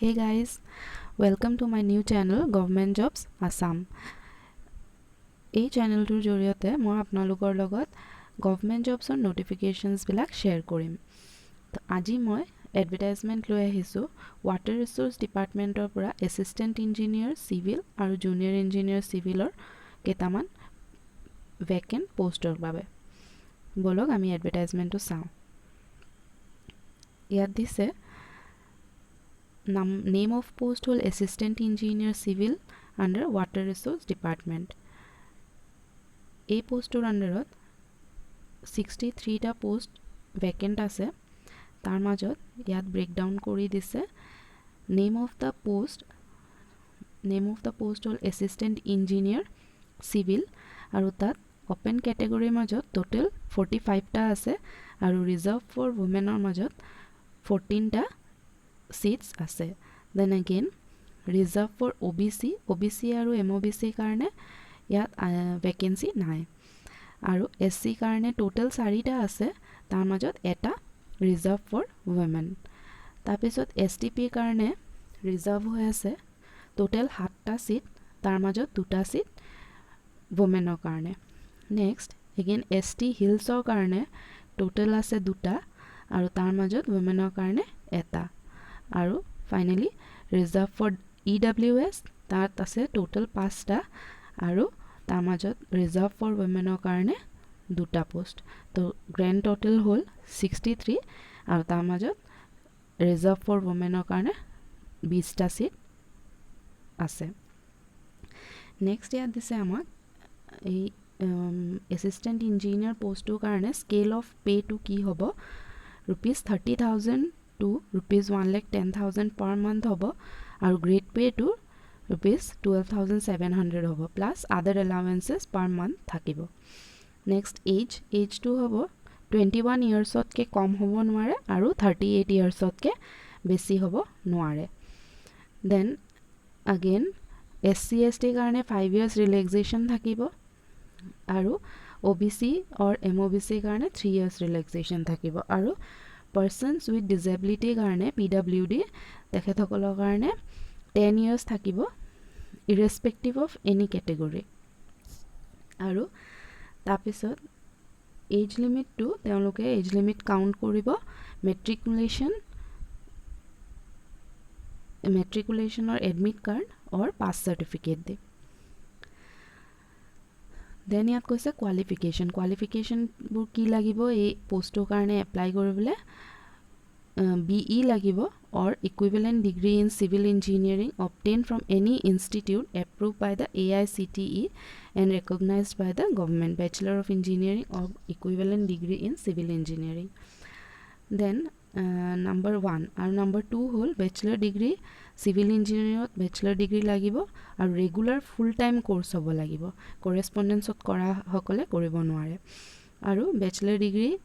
Hey guys, welcome to my new channel Government Jobs Assam. এই চেনেলটোৰ জৰিয়তে মই আপোনালোকৰ লগত গভৰ্ণমেণ্ট জবছৰ নোটিফিকেশ্যনছবিলাক শ্বেয়াৰ কৰিম। তো আজি মই এডভাৰটাইজমেণ্ট লৈ আহিছোঁ ৱাটাৰ ৰিচোৰ্চ ডিপাৰ্টমেণ্টৰ পৰা এছিষ্টেণ্ট ইঞ্জিনিয়াৰ চিভিল আৰু জুনিয়ৰ ইঞ্জিনিয়াৰ চিভিলৰ কেইটামান ভেকেণ্ট পোষ্টৰ বাবে। বলক আমি এডভাৰটাইজমেণ্টটো চাওঁ। ইয়াত দিছে name of post hole assistant engineer civil under water resource department. এই পোষ্টৰ আণ্ডাৰত 63 টা পোষ্ট ভেকেণ্ট আছে। তাৰ মাজত ইয়াত ব্ৰেকডাউন কৰি দিছে নেম অফ দ্য পোষ্ট হ'ল এছিষ্টেণ্ট ইঞ্জিনিয়াৰ চিভিল আৰু তাত অপেন কেটেগৰীৰ মাজত টোটেল 45 টা আছে আৰু ৰিজাৰ্ভ ফৰ ওমেনৰ মাজত 14 টা seats আছে। Then again reserve for OBC আৰু MOBC কাৰণে ইয়াত ভেকেন্সি নাই আৰু SC কাৰণে টোটেল 4টা আছে, তাৰ মাজত এটা ৰিজাৰ্ভ ফৰ ওমেন। তাৰপিছত STP কাৰণে ৰিজাৰ্ভ হৈ আছে টোটেল 7টা সিট, তাৰ মাজত 2টা সিট ওমেনৰ কাৰণে। নেক্সট এগেইন ST হিলছৰ কাৰণে টোটেল আছে 2টা আৰু তাৰ মাজত ওমেনৰ কাৰণে এটা। আৰু ফাইনেলি ৰিজাৰ্ভ ফৰ EWS তাত আছে টোটেল 5টা আৰু তাৰ মাজত ৰিজাৰ্ভ ফৰ ওমেনৰ কাৰণে 2টা পোষ্ট। তো গ্ৰেণ্ড টোটেল হ'ল 63 আৰু তাৰ মাজত ৰিজাৰ্ভ ফৰ ওমেনৰ কাৰণে 20টা সিট আছে। নেক্সট ইয়াত দিছে আমাক এই এছিষ্টেণ্ট ইঞ্জিনিয়াৰ পোষ্টটোৰ কাৰণে স্কেল অফ পে'টো কি হ'ব। ₹30,000 to ₹1,10,000 per month হ'ব আৰু গ্ৰেড পে'টো ₹12,700 হ'ব প্লাছ আদাৰ এলাৱেঞ্চেছ পাৰ মান্থ থাকিব। নেক্সট এইজটো হ'ব 21 ইয়াৰ্ছতকৈ কম হ'ব নোৱাৰে আৰু 38 ইয়াৰ্ছতকৈ বেছি হ'ব নোৱাৰে। দেন আগেইন SC ST কাৰণে 5 years ৰিলেক্সেশ্যন থাকিব আৰু OBC or MOBC কাৰণে 3 years ৰিলেক্সেশ্যন থাকিব আৰু পাৰ্চনছ উইথ ডিজেবিলিটিৰ কাৰণে PWD তেখেতসকলৰ কাৰণে 10 years থাকিব ইৰেছপেক্টিভ অফ এনি কেটেগৰী। আৰু তাৰপিছত এজ লিমিটটো তেওঁলোকে এজ লিমিট কাউণ্ট কৰিব মেট্ৰিকুলেশ্যনৰ এডমিট কাৰ্ড অৰ পাছ চাৰ্টিফিকেট দি। দেন ইয়াত কৈছে কোৱালিফিকেশ্যনবোৰ কি লাগিব এই পোষ্টটোৰ কাৰণে এপ্লাই কৰিবলৈ। BE লাগিব or equivalent degree in civil engineering obtained from any institute approved by the AICTE and recognized by the government, Bachelor of Engineering or equivalent degree in civil engineering. Then number 1 আৰু number 2 হ'ল Bachelor degree civil engineering Bachelor degree লাগিব আৰু regular full time course হ'ব লাগিব, কৰেছপণ্ডেঞ্চত কৰা সকলে কৰিব নোৱাৰে। আৰু Bachelor degree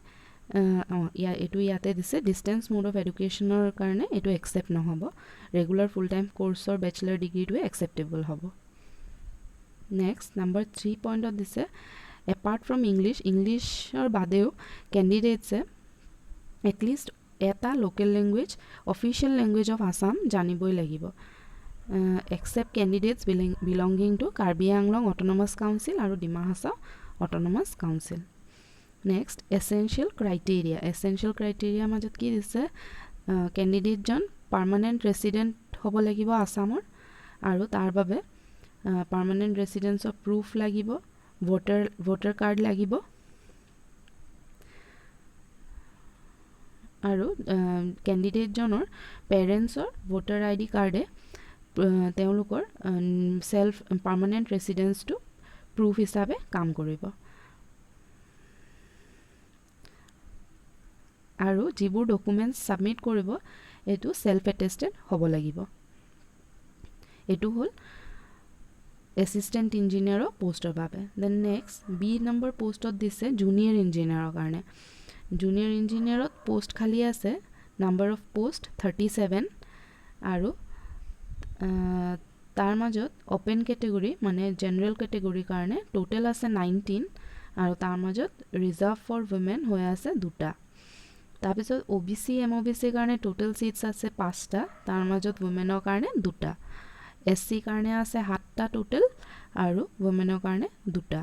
ইয়াতে দিছে ডিষ্টেঞ্চ মোড অফ এডুকেশ্যনৰ কাৰণে এইটো একচেপ্ট নহ'ব, ৰেগুলাৰ ফুল টাইম কোৰ্চৰ বেচেলাৰ ডিগ্ৰীটোৱে একচেপ্টেবল হ'ব। নেক্সট নাম্বাৰ 3 পইণ্টত দিছে এপাৰ্ট ফ্ৰম ইংলিছৰ বাদেও কেণ্ডিডেটছে এটলিষ্ট এটা local language official language of Assam জানিবই লাগিব, except candidates belonging to Karbi Anglong autonomous council আৰু Dima Hasao autonomous council. Next essential ক্ৰাইটেৰিয়াৰ মাজত কি দিছে কেণ্ডিডেটজন পাৰ্মানেণ্ট ৰেচিডেণ্ট হ'ব লাগিব আছামৰ আৰু তাৰ বাবে পাৰ্মানেণ্ট ৰেচিডেঞ্চৰ প্ৰুফ লাগিব, ভোটাৰ কাৰ্ড লাগিব আৰু কেণ্ডিডেটজনৰ পেৰেণ্টছৰ ভোটাৰ ID কাৰ্ডে তেওঁলোকৰ চেল্ফ পাৰ্মানেণ্ট ৰেচিডেঞ্চটো প্ৰুফ হিচাপে কাম কৰিব। আৰু যিবোৰ ডকুমেণ্টছ ছাবমিট কৰিব এইটো চেল্ফ এটেষ্টেড হ'ব লাগিব। এইটো হ'ল এছিষ্টেণ্ট ইঞ্জিনিয়াৰৰ পোষ্টৰ বাবে। দেন নেক্সট B নম্বৰ পোষ্টত দিছে জুনিয়ৰ ইঞ্জিনিয়াৰৰ কাৰণে। জুনিয়ৰ ইঞ্জিনিয়াৰত পোষ্ট খালী আছে, নাম্বাৰ অফ পোষ্ট 37 আৰু তাৰ মাজত অপেন কেটেগৰী মানে জেনেৰেল কেটেগৰীৰ কাৰণে টোটেল আছে 19 আৰু তাৰ মাজত ৰিজাৰ্ভ ফৰ ওমেন হৈ আছে 2টা। তাৰপিছত OBC MOBC কাৰণে টোটেল সিটস আছে 5টা তাৰ মাজত ওমেনৰ কাৰণে 2টা SC কাৰণে আছে 7টা টোটেল আৰু ওমেনৰ কাৰণে 2টা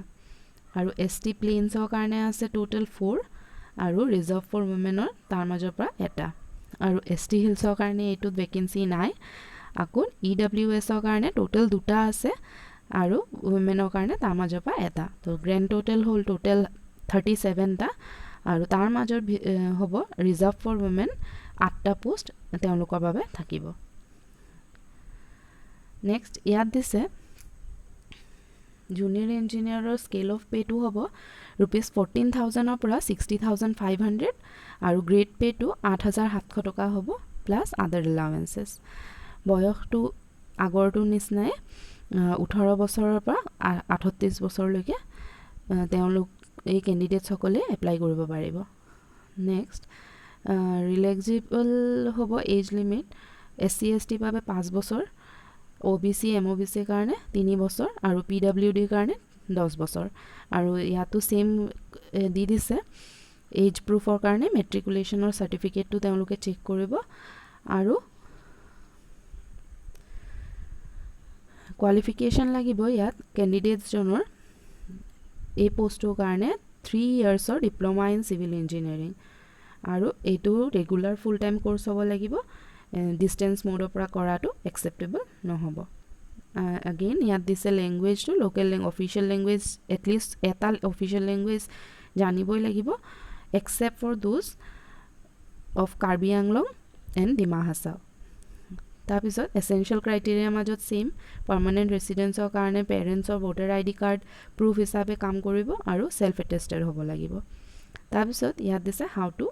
আৰু ST প্লেনছৰ কাৰণে আছে টোটেল 4 আৰু ৰিজাৰ্ভ ফৰ ওমেনৰ তাৰ মাজৰ পৰা এটা আৰু ST হিলছৰ কাৰণে এইটো ভেকেন্সি নাই আকৌ EWSৰ কাৰণে টোটেল 2টা আছে আৰু ওমেনৰ কাৰণে তাৰ মাজৰ পৰা এটা তো গ্ৰেণ্ড টোটেল হ'ল টোটেল 37টা আৰু তাৰ মাজৰ হ'ব ৰিজাৰ্ভ ফৰ ওমেন 8টা পোষ্ট তেওঁলোকৰ বাবে থাকিব নেক্সট ইয়াত দিছে জুনিয়ৰ ইঞ্জিনিয়াৰৰ স্কেল অফ পে টু হ'ব ₹14,000 ৰ পৰা 60,500 আৰু গ্ৰেড পে টু 8,700 টকা হ'ব প্লাছ আদাৰ এলাউৱেন্সেছ বয়সটো আগৰটো নিচিনাই 18 বছৰৰ পৰা 38 বছৰলৈকে তেওঁলোক এই কেণ্ডিডেটসকলে এপ্লাই কৰিব পাৰিব নেক্সট ৰিলেক্সিবল হ'ব এজ লিমিট SC ST বাবে 5 বছৰ OBC MOBC কাৰণে 3 বছৰ আৰু PWD কাৰণে 10 বছৰ আৰু ইয়াতো সেম দি দিছে এজ প্ৰুফৰ কাৰণে মেট্ৰিকুলেশ্যনৰ চাৰ্টিফিকেটটো তেওঁলোকে চেক কৰিব আৰু কোৱালিফিকেশ্যন লাগিব ইয়াত কেণ্ডিডেটছজনৰ এই পোষ্টৰ কাৰণে 3 ইয়াৰ্ছৰ ডিপ্ল'মা ইন চিভিল ইঞ্জিনিয়াৰিং আৰু এইটো ৰেগুলাৰ ফুল টাইম কোৰ্চ হ'ব লাগিব ডিষ্টেন্স মোডৰ পৰা কৰাটো একচেপ্টেবল নহ'ব again ইয়াত দিছে ল্যাঙ্গুৱেজটো লোকেল অফিচিয়েল ল্যাঙ্গুৱেজ এটলিষ্ট এটা অফিচিয়েল ল্যাঙ্গুৱেজ জানিবই লাগিব except for those of Karbi Anglong and Dima Hasao তাৰপিছত এসেনশিয়াল ক্ৰাইটেৰিয়া মাজত সেম পাৰ্মানেন্ট ৰেসিডেন্সৰ কাৰণে পেৰেন্টছৰ ভোটাৰ আইডি কাৰ্ড প্ৰুফ হিচাপে কাম কৰিব আৰু সেলফ এটেস্টেড হ'ব লাগিব তাৰপিছত ইয়াত দিছে হাউ টু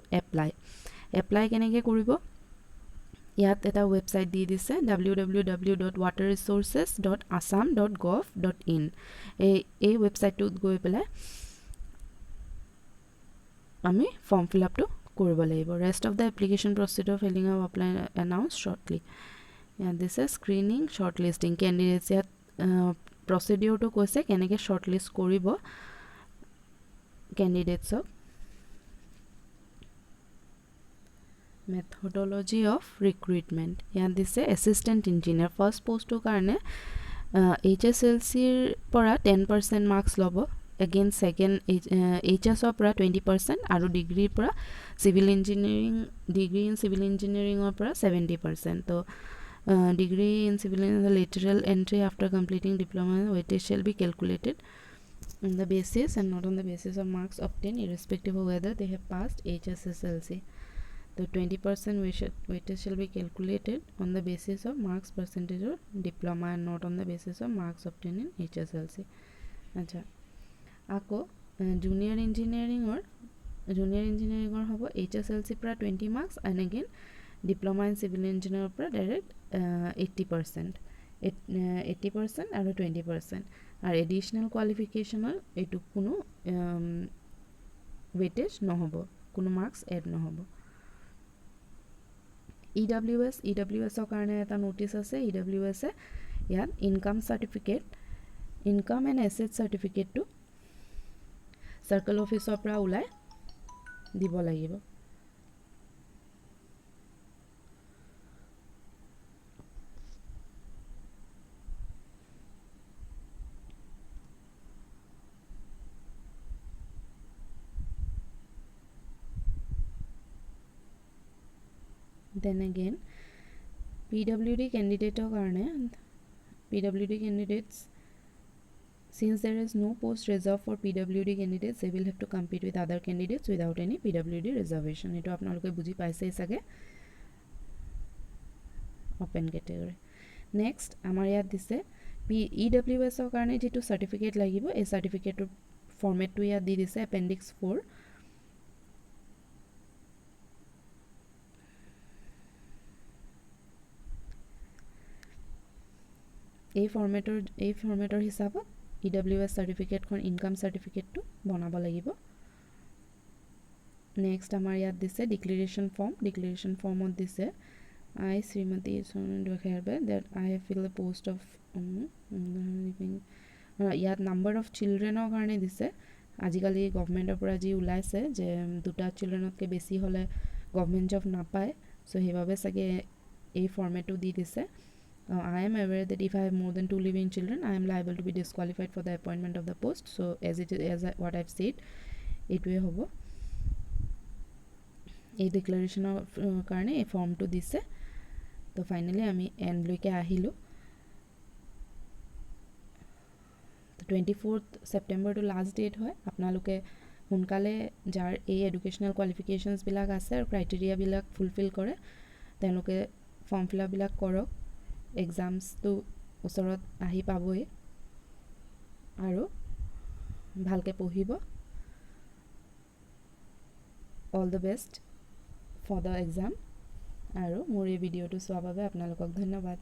এপ্লাই কেনেকৈ কৰিব ইয়াত এটা ৱেবছাইট দি দিছে www.waterresources.assam.gov.in এই ৱেবছাইটটোত গৈ পেলাই আমি ফৰ্ম ফিল আপটো কৰিব লাগিব rest of the application procedure filling up apply announce shortly ইয়াত দিছে স্ক্ৰিনিং শৰ্ট লিষ্টিং কেণ্ডিডেটছ ইয়াত প্ৰচিডিউৰটো কৈছে কেনেকৈ শৰ্ট লিষ্ট কৰিব কেণ্ডিডেটছক methodology of recruitment ইয়াত দিছে এসিস্ট্যান্ট ইঞ্জিনিয়াৰ ফাৰ্স্ট পোষ্টৰ কাৰণে HSLC ৰ পৰা 10% মাৰ্কস ল'ব again second HS ৰ পৰা 20% আৰু ডিগ্ৰীৰ পৰা civil engineering degree in civil ইঞ্জিনিয়াৰিংৰ পৰা 70% তো degree in civil lateral entry after completing diploma weightage shall be calculated on the basis and not on the basis of marks obtained irrespective of whether they have passed HSLC the 20% weightage shall be calculated on the basis of marks percentage or diploma and not on the basis of marks obtained in HSLC acha ako junior engineering or hobo HSLC pra 20 marks and again diploma in civil engineer pra direct 80% আৰু 20% আৰু additional qualification etu কোনো weightage নহব কোনো marks add নহব EWS ৰ কাৰণে এটা notice আছে EWS এ ইয়াত income certificate income and asset সাৰ্টিফিকেটটো সাৰ্কেল অফিচৰ পৰা ওলাই দিব লাগিব then again PWD candidate candidates since there is no post reserved for PWD candidates they will have to compete with other candidates without any PWD reservation eto apnaloke buji paise sage open category next amar yat dise EWS or karone jetu certificate lagibo ei certificate format to yat di dise appendix 4 এই ফৰ্মেটৰ হিচাপত EWS certificate খন income certificate two বনাব লাগিব next আমাৰ ইয়াত দিছে declaration ফৰ্মত দিছে I Srimati Sondu Khairbe that I fill the post of living ইয়াত নাম্বাৰ অফ চিলড্ৰেনৰ কাৰণে দিছে আজিকালি গভৰ্ণমেণ্টৰ পৰা যি ওলাইছে যে দুটা চিলড্ৰেনতকৈ বেছি হ'লে গভৰ্ণমেণ্ট জব নাপায় চ' সেইবাবে চাগে এই ফৰ্মেটটো দি দিছে I am aware that if I have more than 2 living children I am liable to be disqualified for the appointment of the post so what I've said এইটোৱে হ'ব এই ডিক্লাৰেশ্যনৰ কাৰণে এই ফৰ্মটো দিছে তো ফাইনেলি আমি এণ্ডলৈকে আহিলোঁ 24 ছেপ্টেম্বৰটো লাষ্ট ডেট হয় আপোনালোকে সোনকালে যাৰ এই এডুকেশ্যনেল কোৱালিফিকেশ্যনছবিলাক আছে আৰু ক্ৰাইটেৰিয়াবিলাক ফুলফিল কৰে তেওঁলোকে ফৰ্ম ফিল আপবিলাক কৰক এক্সামছটো ওচৰত আহি পাবই আৰু ভালকৈ পঢ়িব all the best for the exam আৰু মোৰ এই ভিডিঅ'টো চোৱাৰ বাবে আপোনালোকক ধন্যবাদ